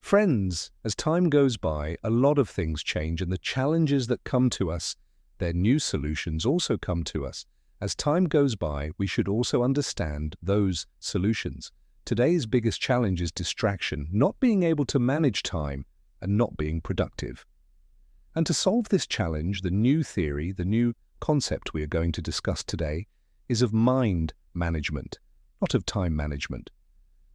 Friends, as time goes by, a lot of things change, and the challenges that come to us, their new solutions also come to us. As time goes by, we should also understand those solutions. Today's biggest challenge is distraction, not being able to manage time and not being productive. And to solve this challenge, the new theory, the new concept we are going to discuss today is of mind management, not of time management.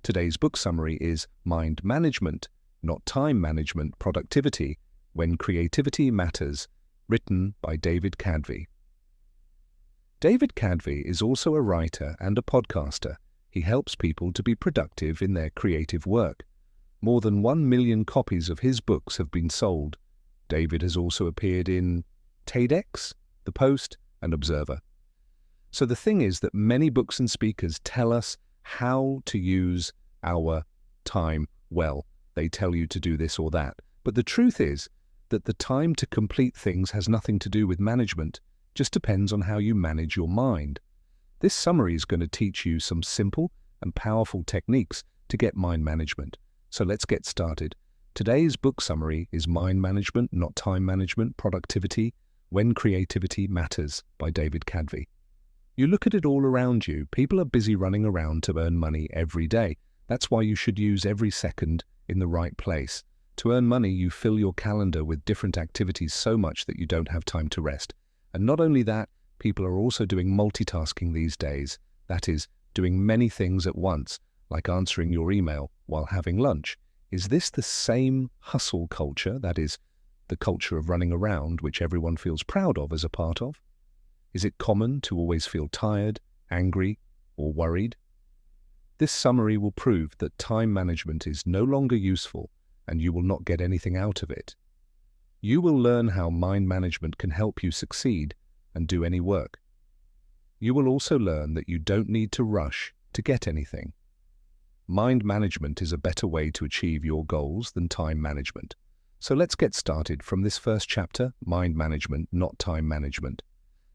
Today's book summary is Mind Management, Not Time Management, Productivity, When Creativity Matters, written by David Kadavy. David Kadavy is also a writer and a podcaster. He helps people to be productive in their creative work. More than 1 million copies of his books have been sold. David has also appeared in TEDx, The Post, and Observer. So the thing is that many books and speakers tell us how to use our time well. They tell you to do this or that. But the truth is that the time to complete things has nothing to do with management, just depends on how you manage your mind. This summary is going to teach you some simple and powerful techniques to get mind management. So let's get started. Today's book summary is Mind Management, Not Time Management, Productivity, When Creativity Matters by David Kadavy. You look at it all around you. People are busy running around to earn money every day. That's why you should use every second in the right place. To earn money, you fill your calendar with different activities so much that you don't have time to rest. And not only that, people are also doing multitasking these days. That is, doing many things at once, like answering your email while having lunch. Is this the same hustle culture, that is, the culture of running around, which everyone feels proud of as a part of? Is it common to always feel tired, angry, or worried? This summary will prove that time management is no longer useful and you will not get anything out of it. You will learn how mind management can help you succeed and do any work. You will also learn that you don't need to rush to get anything. Mind management is a better way to achieve your goals than time management. So let's get started from this first chapter, Mind Management, Not Time Management.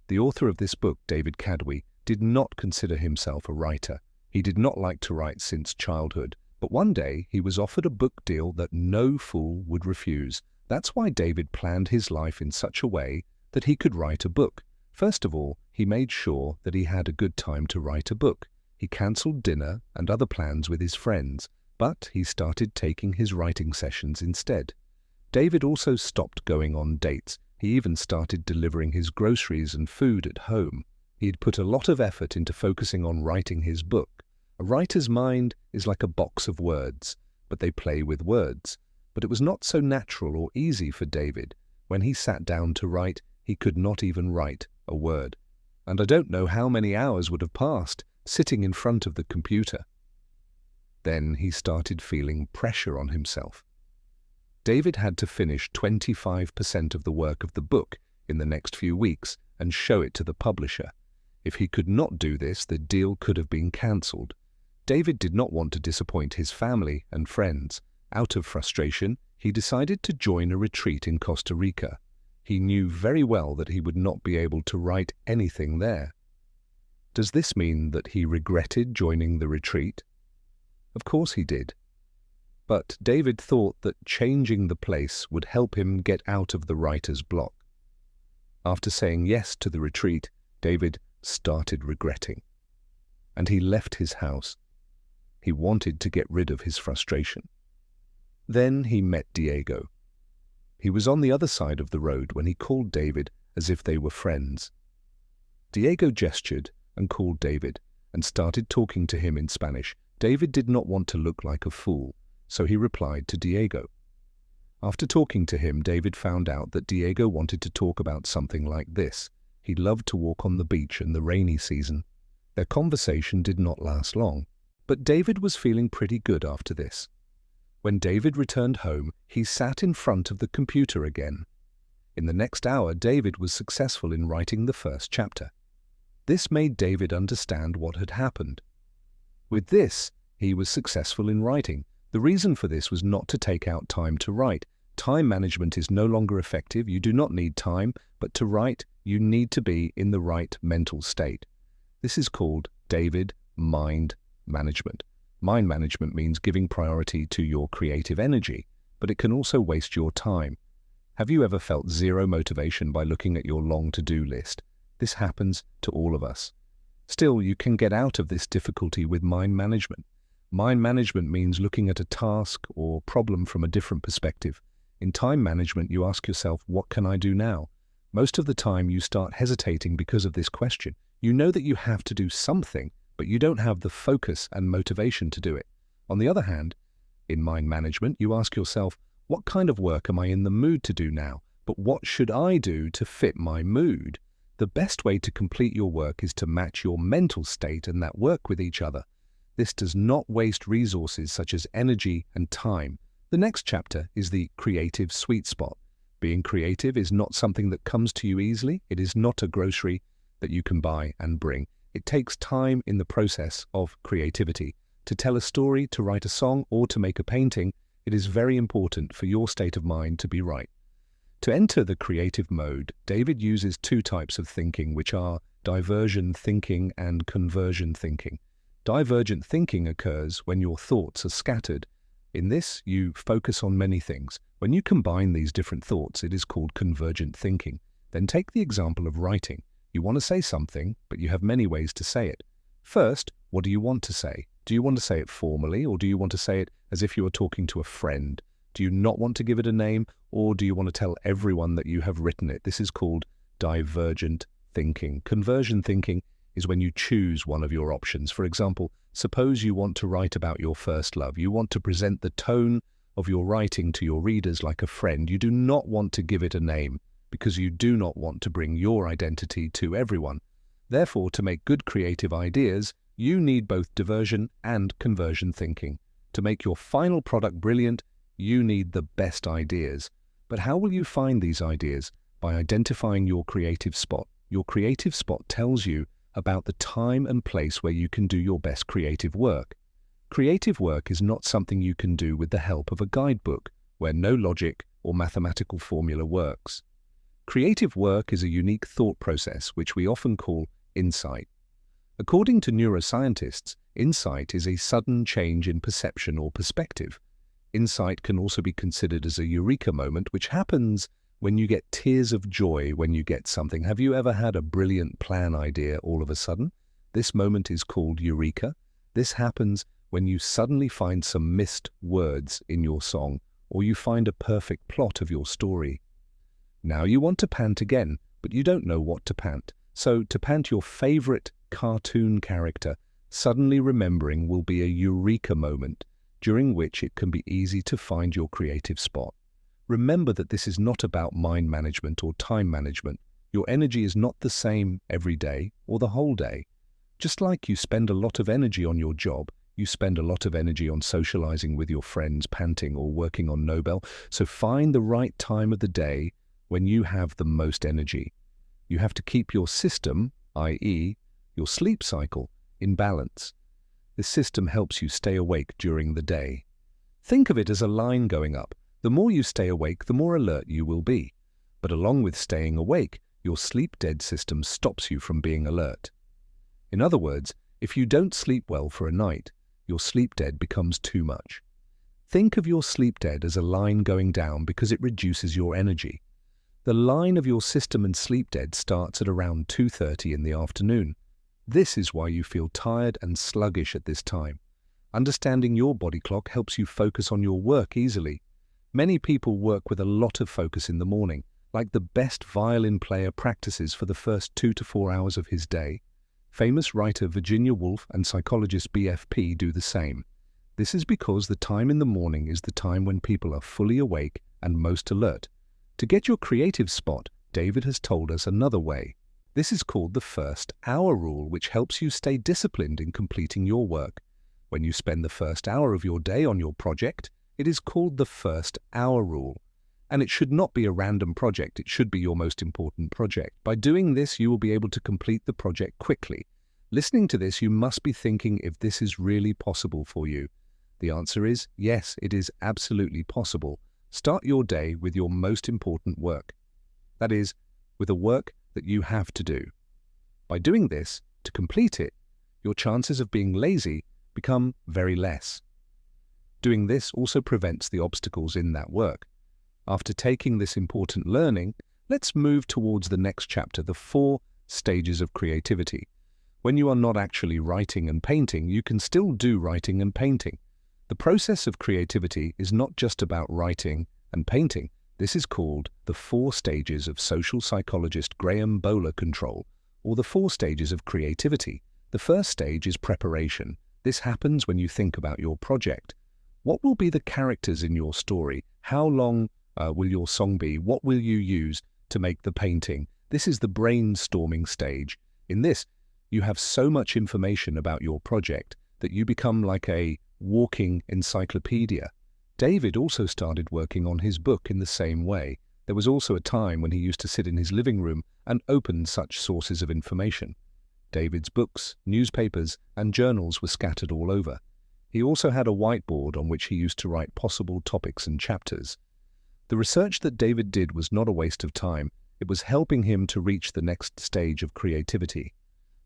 The author of this book, David Kadavy, did not consider himself a writer. He did not like to write since childhood, but one day he was offered a book deal that no fool would refuse. That's why David planned his life in such a way that he could write a book. First of all, he made sure that he had a good time to write a book. He cancelled dinner and other plans with his friends, but he started taking his writing sessions instead. David also stopped going on dates. He even started delivering his groceries and food at home. He had put a lot of effort into focusing on writing his book. A writer's mind is like a box of words, but they play with words. But it was not so natural or easy for David. When he sat down to write, he could not even write a word. And I don't know how many hours would have passed sitting in front of the computer. Then he started feeling pressure on himself. David had to finish 25% of the work of the book in the next few weeks and show it to the publisher. If he could not do this, the deal could have been cancelled. David did not want to disappoint his family and friends. Out of frustration, he decided to join a retreat in Costa Rica. He knew very well that he would not be able to write anything there. Does this mean that he regretted joining the retreat? Of course he did. But David thought that changing the place would help him get out of the writer's block. After saying yes to the retreat, David started regretting. And he left his house. He wanted to get rid of his frustration. Then he met Diego. He was on the other side of the road when he called David as if they were friends. Diego gestured and called David and started talking to him in Spanish. David did not want to look like a fool, so he replied to Diego. After talking to him, David found out that Diego wanted to talk about something like this. He loved to walk on the beach in the rainy season. Their conversation did not last long, but David was feeling pretty good after this. When David returned home, he sat in front of the computer again. In the next hour, David was successful in writing the first chapter. This made David understand what had happened. With this, he was successful in writing. The reason for this was not to take out time to write. Time management is no longer effective. You do not need time, but to write, you need to be in the right mental state. This is called David Mind Management. Mind management means giving priority to your creative energy, but it can also waste your time. Have you ever felt zero motivation by looking at your long to-do list? This happens to all of us. Still, you can get out of this difficulty with mind management. Mind management means looking at a task or problem from a different perspective. In time management, you ask yourself, what can I do now? Most of the time, you start hesitating because of this question. You know that you have to do something, but you don't have the focus and motivation to do it. On the other hand, in mind management, you ask yourself, what kind of work am I in the mood to do now? But what should I do to fit my mood? The best way to complete your work is to match your mental state and that work with each other. This does not waste resources such as energy and time. The next chapter is the creative sweet spot. Being creative is not something that comes to you easily. It is not a grocery that you can buy and bring. It takes time in the process of creativity. To tell a story, to write a song, or to make a painting, it is very important for your state of mind to be right. To enter the creative mode, David uses two types of thinking, which are divergent thinking and convergent thinking. Divergent thinking occurs when your thoughts are scattered. In this, you focus on many things. When you combine these different thoughts, it is called convergent thinking. Then take the example of writing. You want to say something, but you have many ways to say it. First, what do you want to say? Do you want to say it formally, or do you want to say it as if you were talking to a friend? Do you not want to give it a name, or do you want to tell everyone that you have written it? This is called divergent thinking. Convergent thinking is when you choose one of your options. For example, suppose you want to write about your first love. You want to present the tone of your writing to your readers like a friend. You do not want to give it a name because you do not want to bring your identity to everyone. Therefore, to make good creative ideas, you need both diversion and conversion thinking. To make your final product brilliant, you need the best ideas. But how will you find these ideas? By identifying your creative spot. Your creative spot tells you about the time and place where you can do your best creative work. Creative work is not something you can do with the help of a guidebook, where no logic or mathematical formula works. Creative work is a unique thought process which we often call insight. According to neuroscientists, insight is a sudden change in perception or perspective. Insight can also be considered as a eureka moment, which happens when you get tears of joy when you get something. Have you ever had a brilliant plan idea all of a sudden? This moment is called eureka. This happens when you suddenly find some missed words in your song, or you find a perfect plot of your story. Now you want to pant again, but you don't know what to pant. So to pant your favorite cartoon character, suddenly remembering will be a eureka moment, during which it can be easy to find your creative spot. Remember that this is not about mind management or time management. Your energy is not the same every day or the whole day. Just like you spend a lot of energy on your job, you spend a lot of energy on socializing with your friends, panting, or working on Nobel. So find the right time of the day when you have the most energy. You have to keep your system, i.e., your sleep cycle, in balance. This system helps you stay awake during the day. Think of it as a line going up. The more you stay awake, the more alert you will be. But along with staying awake, your sleep-dead system stops you from being alert. In other words, if you don't sleep well for a night, your sleep-dead becomes too much. Think of your sleep-dead as a line going down because it reduces your energy. The line of your system and sleep-dead starts at around 2:30 in the afternoon. This is why you feel tired and sluggish at this time. Understanding your body clock helps you focus on your work easily. Many people work with a lot of focus in the morning, like the best violin player practices for the first 2 to 4 hours of his day. Famous writer Virginia Woolf and psychologist BFP do the same. This is because the time in the morning is the time when people are fully awake and most alert. To get your creative spot, David has told us another way. This is called the first hour rule, which helps you stay disciplined in completing your work. When you spend the first hour of your day on your project, it is called the first hour rule. And it should not be a random project, it should be your most important project. By doing this, you will be able to complete the project quickly. Listening to this, you must be thinking if this is really possible for you. The answer is yes, it is absolutely possible. Start your day with your most important work. That is, with a work that you have to do. By doing this, to complete it, your chances of being lazy become very less. Doing this also prevents the obstacles in that work. After taking this important learning, let's move towards the next chapter, the 4 stages of creativity. When you are not actually writing and painting, you can still do writing and painting. The process of creativity is not just about writing and painting. This is called the 4 stages of social psychologist Graham Bowler control, or the 4 stages of creativity. The first stage is preparation. This happens when you think about your project. What will be the characters in your story? How long will your song be? What will you use to make the painting? This is the brainstorming stage. In this, you have so much information about your project that you become like a walking encyclopedia. David also started working on his book in the same way. There was also a time when he used to sit in his living room and open such sources of information. David's books, newspapers, and journals were scattered all over. He also had a whiteboard on which he used to write possible topics and chapters. The research that David did was not a waste of time. It was helping him to reach the next stage of creativity.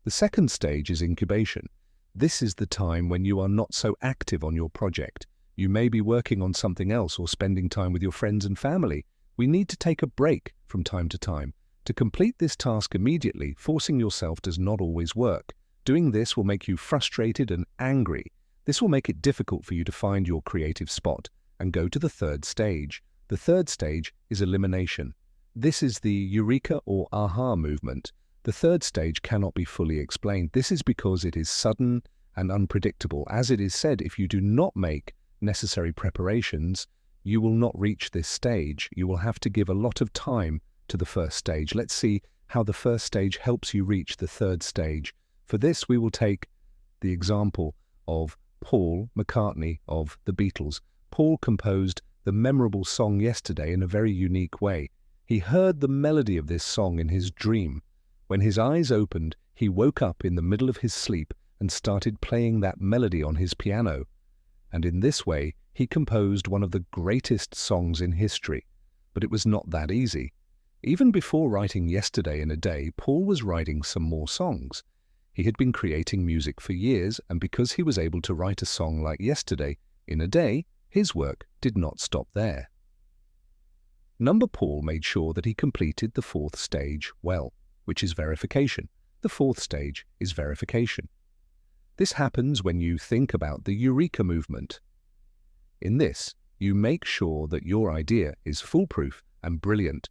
The second stage is incubation. This is the time when you are not so active on your project. You may be working on something else or spending time with your friends and family. We need to take a break from time to time. To complete this task immediately, forcing yourself does not always work. Doing this will make you frustrated and angry. This will make it difficult for you to find your creative spot and go to the third stage. The third stage is elimination. This is the eureka or aha movement. The third stage cannot be fully explained. This is because it is sudden and unpredictable. As it is said, if you do not make necessary preparations, you will not reach this stage. You will have to give a lot of time to the first stage. Let's see how the first stage helps you reach the third stage. For this, we will take the example of Paul McCartney of the Beatles. Paul composed the memorable song Yesterday in a very unique way. He heard the melody of this song in his dream. When his eyes opened, he woke up in the middle of his sleep and started playing that melody on his piano. And in this way, he composed one of the greatest songs in history. But it was not that easy. Even before writing Yesterday in a Day, Paul was writing some more songs. He had been creating music for years, and because he was able to write a song like Yesterday in a Day, his work did not stop there. Paul made sure that he completed the 4th stage well, which is verification. The 4th stage is verification. This happens when you think about the eureka movement. In this, you make sure that your idea is foolproof and brilliant.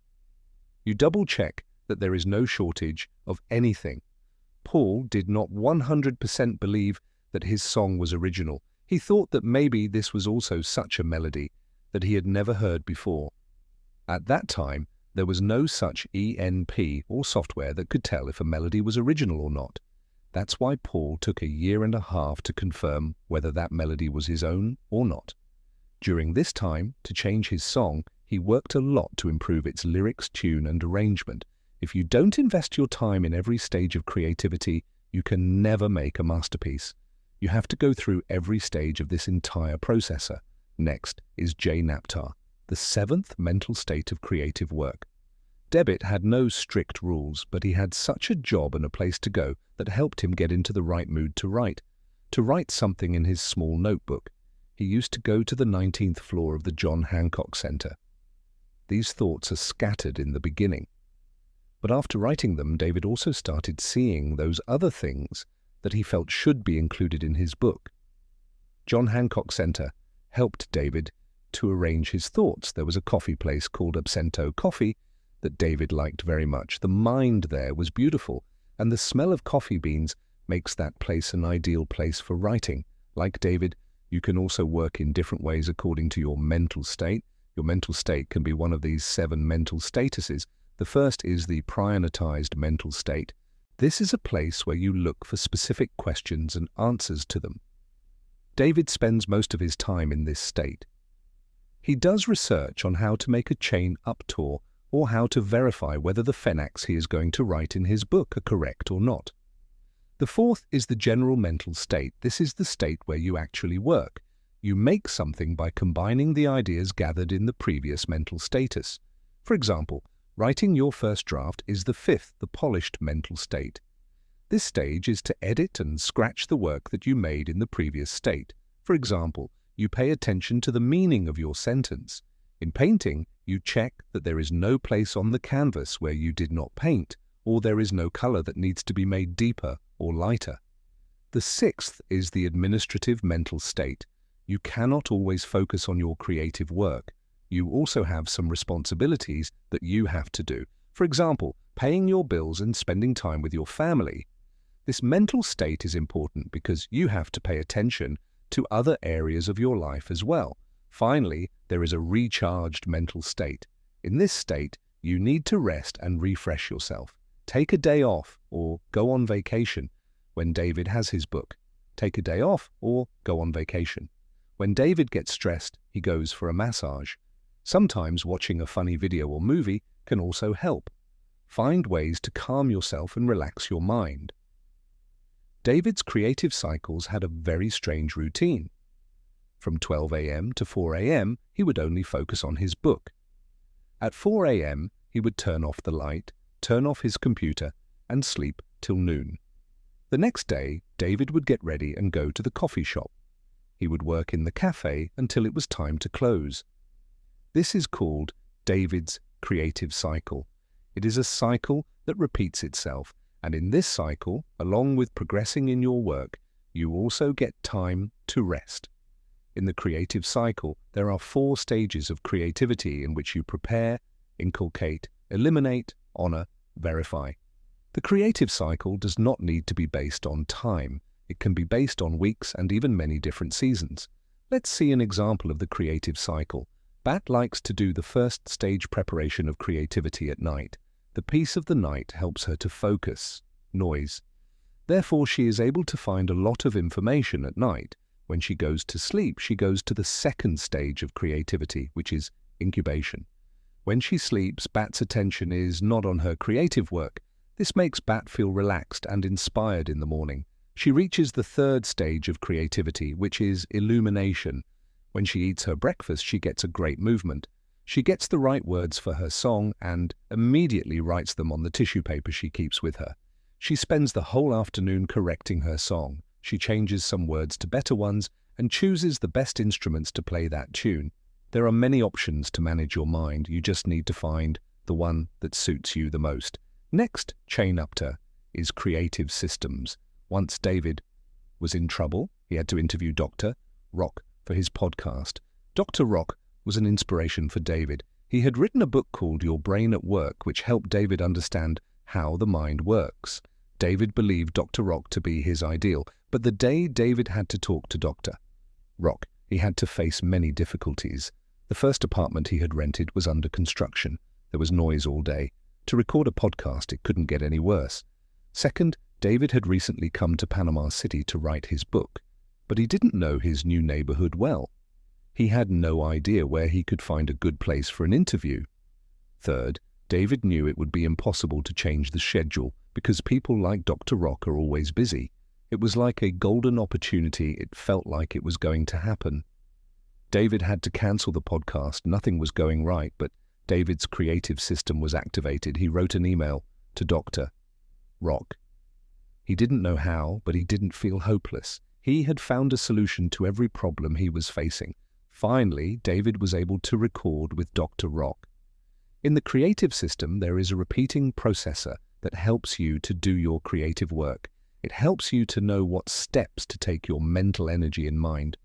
You double-check that there is no shortage of anything. Paul did not 100% believe that his song was original. He thought that maybe this was also such a melody that he had never heard before. At that time, there was no such ENP or software that could tell if a melody was original or not. That's why Paul took a year and a half to confirm whether that melody was his own or not. During this time, to change his song, he worked a lot to improve its lyrics, tune, and arrangement. If you don't invest your time in every stage of creativity, you can never make a masterpiece. You have to go through every stage of this entire processor. Next is JNAPTAR, the 7th mental state of creative work. Debit had no strict rules, but he had such a job and a place to go that helped him get into the right mood to write something in his small notebook. He used to go to the 19th floor of the John Hancock Center. These thoughts are scattered in the beginning. But after writing them, David also started seeing those other things that he felt should be included in his book. John Hancock Center helped David to arrange his thoughts. There was a coffee place called Absento Coffee that David liked very much. The mind there was beautiful, and the smell of coffee beans makes that place an ideal place for writing. Like David, you can also work in different ways according to your mental state. Your mental state can be one of these 7 mental statuses. The first is the prioritized mental state. This is a place where you look for specific questions and answers to them. David spends most of his time in this state. He does research on how to make a chain up tour or how to verify whether the phenaks he is going to write in his book are correct or not. The 4th is the general mental state. This is the state where you actually work. You make something by combining the ideas gathered in the previous mental status. For example, writing your first draft is the 5th, the polished mental state. This stage is to edit and scratch the work that you made in the previous state. For example, you pay attention to the meaning of your sentence. In painting, you check that there is no place on the canvas where you did not paint, or there is no color that needs to be made deeper or lighter. The sixth is the administrative mental state. You cannot always focus on your creative work. You also have some responsibilities that you have to do. For example, paying your bills and spending time with your family. This mental state is important because you have to pay attention to other areas of your life as well. Finally, there is a recharged mental state. In this state, you need to rest and refresh yourself. Take a day off or go on vacation. When David has his book, take a day off or go on vacation. When David gets stressed, he goes for a massage. Sometimes watching a funny video or movie can also help. Find ways to calm yourself and relax your mind. David's creative cycles had a very strange routine. From 12 a.m. to 4 a.m., he would only focus on his book. At 4 a.m., he would turn off the light, turn off his computer, and sleep till noon. The next day, David would get ready and go to the coffee shop. He would work in the cafe until it was time to close. This is called David's creative cycle. It is a cycle that repeats itself, and in this cycle, along with progressing in your work, you also get time to rest. In the creative cycle, there are 4 stages of creativity in which you prepare, inculcate, eliminate, honor, verify. The creative cycle does not need to be based on time. It can be based on weeks and even many different seasons. Let's see an example of the creative cycle. Bat likes to do the first stage preparation of creativity at night. The peace of the night helps her to focus, noise. Therefore, she is able to find a lot of information at night. When she goes to sleep, she goes to the second stage of creativity, which is incubation. When she sleeps, Bat's attention is not on her creative work. This makes Bat feel relaxed and inspired in the morning. She reaches the third stage of creativity, which is illumination. When she eats her breakfast, she gets a great movement. She gets the right words for her song and immediately writes them on the tissue paper she keeps with her. She spends the whole afternoon correcting her song. She changes some words to better ones and chooses the best instruments to play that tune. There are many options to manage your mind. You just need to find the one that suits you the most. Next chain up to is creative systems. Once David was in trouble, he had to interview Dr. Rock for his podcast. Dr. Rock was an inspiration for David. He had written a book called Your Brain at Work, which helped David understand how the mind works. David believed Dr. Rock to be his ideal, but the day David had to talk to Dr. Rock, he had to face many difficulties. The first apartment he had rented was under construction. There was noise all day. To record a podcast, it couldn't get any worse. Second, David had recently come to Panama City to write his book, but he didn't know his new neighborhood well. He had no idea where he could find a good place for an interview. Third, David knew it would be impossible to change the schedule because people like Dr. Rock are always busy. It was like a golden opportunity. It felt like it was going to happen. David had to cancel the podcast. Nothing was going right, but David's creative system was activated. He wrote an email to Dr. Rock. He didn't know how, but he didn't feel hopeless. He had found a solution to every problem he was facing. Finally, David was able to record with Dr. Rock. In the creative system, there is a repeating processor that helps you to do your creative work. It helps you to know what steps to take your mental energy in mind.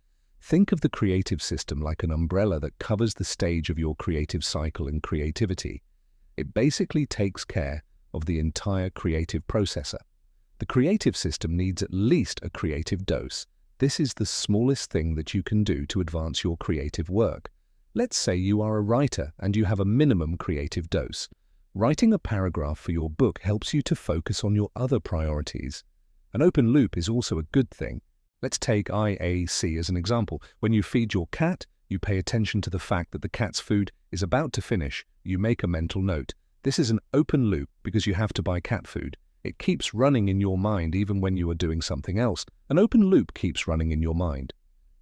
Think of the creative system like an umbrella that covers the stage of your creative cycle and creativity. It basically takes care of the entire creative processor. The creative system needs at least a creative dose. This is the smallest thing that you can do to advance your creative work. Let's say you are a writer and you have a minimum creative dose. Writing a paragraph for your book helps you to focus on your other priorities. An open loop is also a good thing. Let's take IAC as an example. When you feed your cat, you pay attention to the fact that the cat's food is about to finish. You make a mental note. This is an open loop because you have to buy cat food. It keeps running in your mind even when you are doing something else. An open loop keeps running in your mind.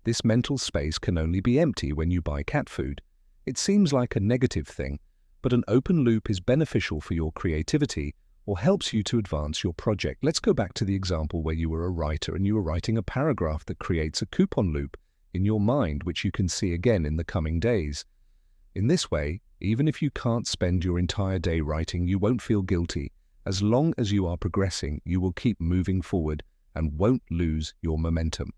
This mental space can only be empty when you buy cat food. It seems like a negative thing, but an open loop is beneficial for your creativity. or helps you to advance your project. Let's go back to the example where you were a writer and you were writing a paragraph that creates a coupon loop in your mind, which you can see again in the coming days. In this way, even if you can't spend your entire day writing, you won't feel guilty. As long as you are progressing, you will keep moving forward and won't lose your momentum.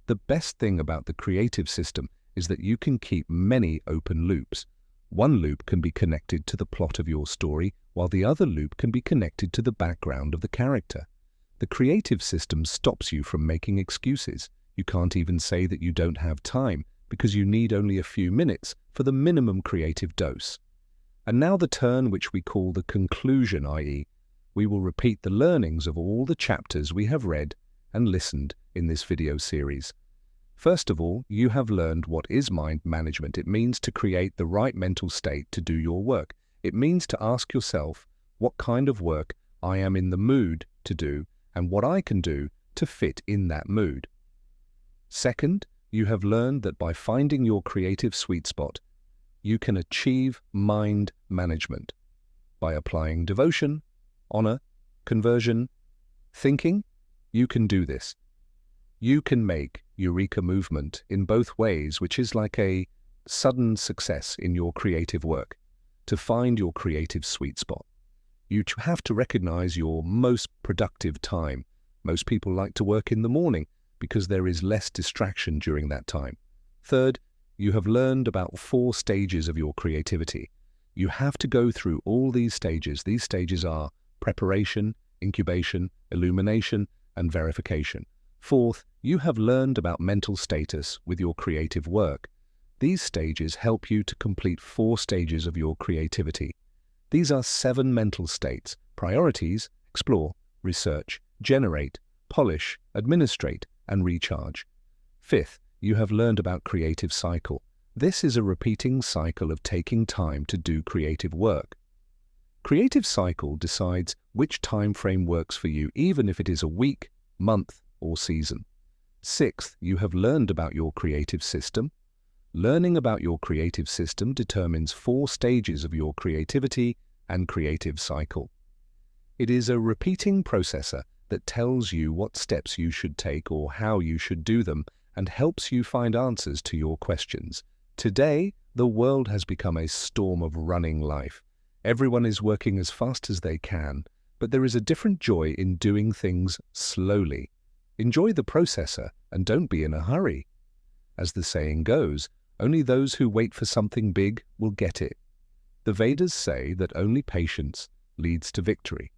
The best thing about the creative system is that you can keep many open loops. One loop can be connected to the plot of your story, while the other loop can be connected to the background of the character. The creative system stops you from making excuses. You can't even say that you don't have time, because you need only a few minutes for the minimum creative dose. And now the turn which we call the conclusion, i.e., we will repeat the learnings of all the chapters we have read and listened in this video series. First of all, you have learned what is mind management. It means to create the right mental state to do your work. It means to ask yourself what kind of work I am in the mood to do and what I can do to fit in that mood. Second, you have learned that by finding your creative sweet spot, you can achieve mind management. By applying devotion, honor, conversion, thinking, you can do this. You can make eureka movement in both ways, which is like a sudden success in your creative work. To find your creative sweet spot, you have to recognize your most productive time. Most people like to work in the morning because there is less distraction during that time. Third, you have learned about 4 stages of your creativity. You have to go through all these stages. These stages are preparation, incubation, illumination, and verification. Fourth, you have learned about mental status with your creative work. These stages help you to complete 4 stages of your creativity. These are 7 mental states: priorities, explore, research, generate, polish, administrate, and recharge. Fifth, you have learned about creative cycle. This is a repeating cycle of taking time to do creative work. Creative cycle decides which time frame works for you, even if it is a week, month, or season. Sixth, you have learned about your creative system. Learning about your creative system determines 4 stages of your creativity and creative cycle. It is a repeating processor that tells you what steps you should take or how you should do them and helps you find answers to your questions. Today, the world has become a storm of running life. Everyone is working as fast as they can, but there is a different joy in doing things slowly. Enjoy the processor and don't be in a hurry. As the saying goes, only those who wait for something big will get it. The Vedas say that only patience leads to victory.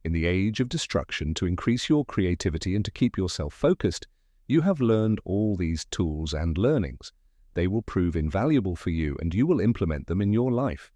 In the age of destruction, to increase your creativity and to keep yourself focused, you have learned all these tools and learnings. They will prove invaluable for you and you will implement them in your life.